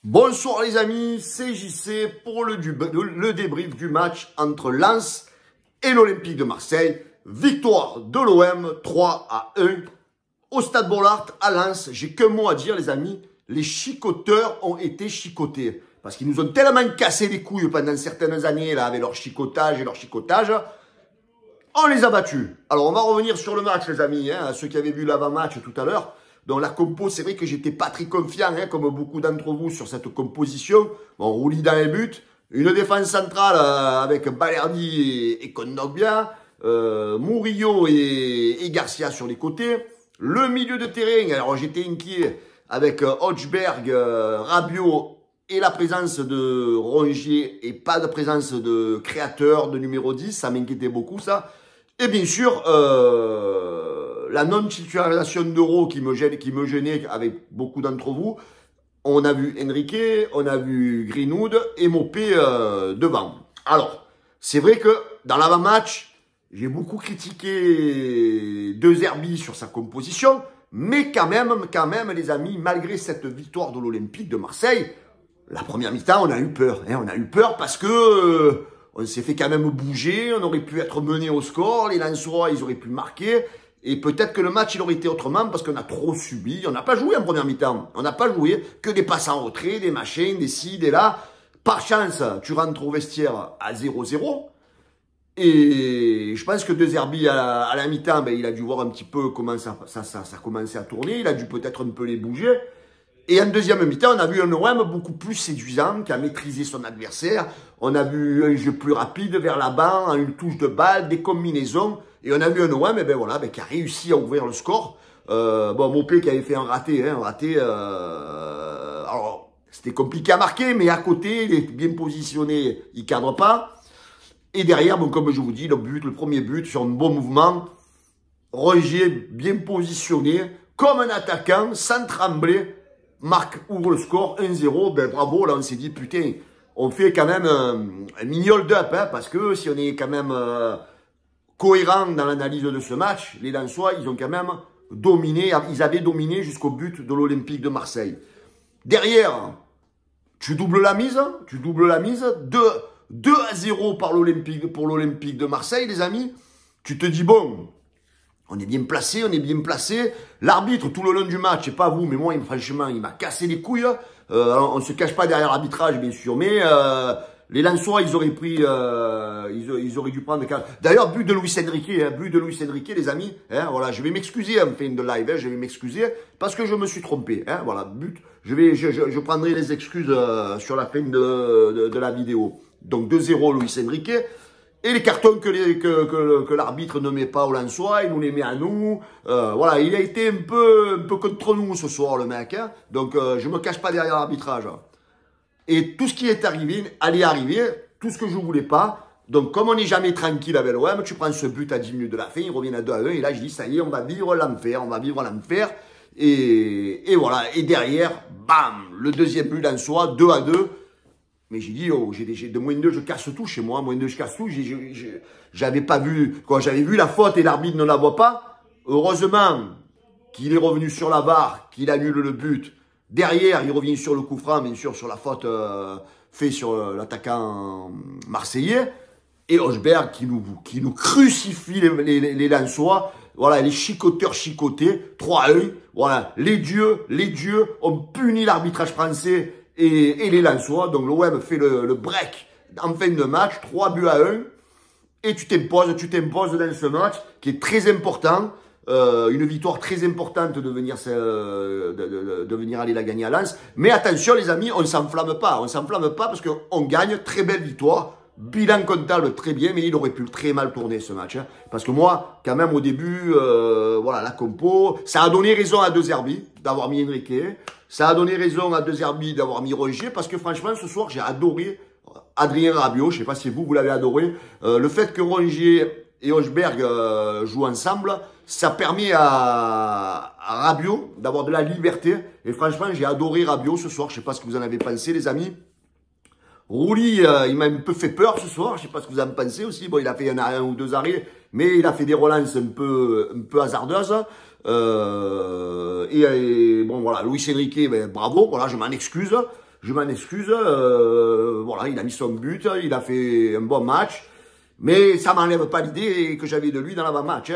Bonsoir les amis, c'est JC pour le débrief du match entre Lens et l'Olympique de Marseille. Victoire de l'OM 3-1 au Stade Bollaert à Lens. J'ai qu'un mot à dire les amis, les chicoteurs ont été chicotés. Parce qu'ils nous ont tellement cassé les couilles pendant certaines années là avec leur chicotage et leur chicotage. On les a battus. Alors on va revenir sur le match les amis, hein, ceux qui avaient vu l'avant-match tout à l'heure. Donc la compo, c'est vrai que j'étais pas très confiant, hein, comme beaucoup d'entre vous, sur cette composition. Bon, Rouli dans les buts, une défense centrale avec Balerdi et Kondogbia, Murillo et Garcia sur les côtés. Le milieu de terrain, alors j'étais inquiet avec Hodgberg, Rabiot et la présence de Rongier et pas de présence de créateur de numéro 10, ça m'inquiétait beaucoup ça. Et bien sûr, la non-titularisation d'Euro qui me gênait avec beaucoup d'entre vous. On a vu Enrique, on a vu Greenwood et Mopé devant. Alors, c'est vrai que dans l'avant-match, j'ai beaucoup critiqué De Zerbi sur sa composition, mais quand même, les amis, malgré cette victoire de l'Olympique de Marseille, la première mi-temps, on a eu peur. Hein, on a eu peur parce que on s'est fait quand même bouger, on aurait pu être mené au score, les Lensois, ils auraient pu marquer. Et peut-être que le match, il aurait été autrement parce qu'on a trop subi. On n'a pas joué en première mi-temps. On n'a pas joué que des passes en retrait, des machins, des ci, des là. Par chance, tu rentres au vestiaire à 0-0. Et je pense que De Zerbi, à la mi-temps, ben, il a dû voir un petit peu comment ça commençait à tourner. Il a dû peut-être un peu les bouger. Et en deuxième mi-temps, on a vu un OM beaucoup plus séduisant, qui a maîtrisé son adversaire. On a vu un jeu plus rapide vers l'avant, une touche de balle, des combinaisons. Et on a vu un OM qui a réussi à ouvrir le score. Bon, Mopé qui avait fait un raté. Alors, c'était compliqué à marquer, mais à côté, il est bien positionné, il ne cadre pas. Et derrière, bon, comme je vous dis, le premier but, sur un bon mouvement, Rongier bien positionné, comme un attaquant, sans trembler. Marc ouvre le score 1-0, ben bravo, là on s'est dit putain, on fait quand même un mini hold-up, hein, parce que si on est quand même cohérent dans l'analyse de ce match, les Lensois, ils ont quand même dominé, ils avaient dominé jusqu'au but de l'Olympique de Marseille. Derrière, tu doubles la mise, 2-0 pour l'Olympique de Marseille, les amis, tu te dis bon, on est bien placé, L'arbitre, tout le long du match, c'est pas vous, mais moi, franchement, il m'a cassé les couilles. Alors, on ne se cache pas derrière l'arbitrage, bien sûr, mais les Lensois, ils auraient pris, ils auraient dû prendre. D'ailleurs, but de Luis Enrique, les amis. Hein, voilà, je vais m'excuser en fin de live, hein, je vais m'excuser parce que je me suis trompé. Hein, voilà, but. Je prendrai les excuses sur la fin de la vidéo. Donc 2-0 Luis Enrique. Et les cartons que l'arbitre ne met pas aux Lensois, il nous les met à nous. Voilà, il a été un peu contre nous ce soir, le mec. Hein. Donc, je me cache pas derrière l'arbitrage. Et tout ce qui est arrivé, allait arriver, tout ce que je voulais pas. Donc, comme on n'est jamais tranquille avec l'OM, tu prends ce but à 10 minutes de la fin, il revient à 2-1. Et là, je dis, ça y est, on va vivre l'enfer. Et voilà. Et derrière, bam, le deuxième but Lensois, 2-2. Mais j'ai dit, oh, j'ai de moins 2, je casse tout chez moi. Moins 2, je casse tout. J'avais pas vu, quand j'avais vu la faute et l'arbitre ne la voit pas. Heureusement qu'il est revenu sur la barre, qu'il annule le but. Derrière, il revient sur le coup franc, bien sûr, sur la faute faite sur l'attaquant marseillais. Et Hodgberg qui nous crucifie les Lensois. Voilà, les chicoteurs chicotés. 3-1. Voilà, les dieux ont puni l'arbitrage français. Et les Lensois, donc l'OM fait le break en fin de match, 3-1, et tu t'imposes dans ce match qui est très important, une victoire très importante de venir aller la gagner à Lens. Mais attention les amis, on ne s'enflamme pas parce qu'on gagne, très belle victoire, bilan comptable très bien, mais il aurait pu très mal tourner ce match. Hein, parce que moi, quand même au début, voilà, la compo, ça a donné raison à De Zerbi d'avoir mis Enrique. Ça a donné raison à De Zerbi d'avoir mis Rongier parce que franchement, ce soir, j'ai adoré Adrien Rabiot. Je ne sais pas si vous l'avez adoré. Le fait que Rongier et Hodgberg jouent ensemble, ça permet à Rabiot d'avoir de la liberté. Et franchement, j'ai adoré Rabiot ce soir. Je ne sais pas ce que vous en avez pensé, les amis. Rouli, il m'a un peu fait peur ce soir. Je ne sais pas ce que vous en pensez aussi. Bon, il a fait un ou deux arrêts, mais il a fait des relances un peu hasardeuses. Et bon, voilà, Luis Enrique, ben, bravo, voilà, je m'en excuse. je m'en excuse. Voilà, il a mis son but, il a fait un bon match. Mais ça m'enlève pas l'idée que j'avais de lui dans l'avant-match.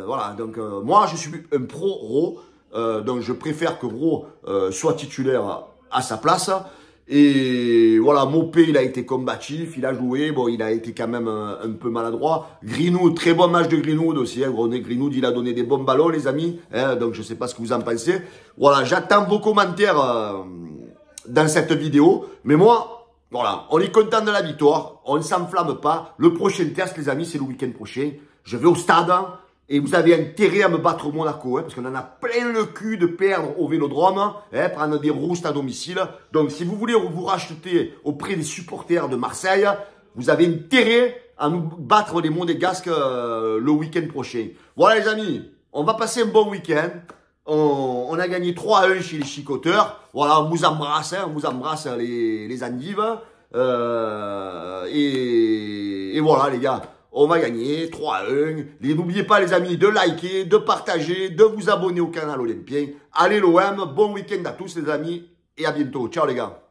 Voilà, donc moi je suis un pro Ro, donc je préfère que Ro soit titulaire à sa place. Et voilà, Mopé, il a été combatif, il a joué, bon, il a été quand même un peu maladroit. Greenwood, très bon match de Greenwood aussi. Greenwood, il a donné des bons ballons, les amis. Donc je sais pas ce que vous en pensez. Voilà, j'attends vos commentaires dans cette vidéo. Mais moi... Voilà, on est content de la victoire, on ne s'enflamme pas. Le prochain test, les amis, c'est le week-end prochain. Je vais au stade et vous avez intérêt à me battre au Monaco, parce qu'on en a plein le cul de perdre au Vélodrome, prendre des roustes à domicile. Donc, si vous voulez vous racheter auprès des supporters de Marseille, vous avez intérêt à nous battre les Monégasques le week-end prochain. Voilà, les amis, on va passer un bon week-end. On a gagné 3-1 chez les chicoteurs. Voilà, on vous embrasse, on vous embrasse les endives. Et voilà, les gars, on va gagner 3-1. N'oubliez pas, les amis, de liker, de partager, de vous abonner au canal Olympien. Allez l'OM, bon week-end à tous, les amis, et à bientôt. Ciao, les gars.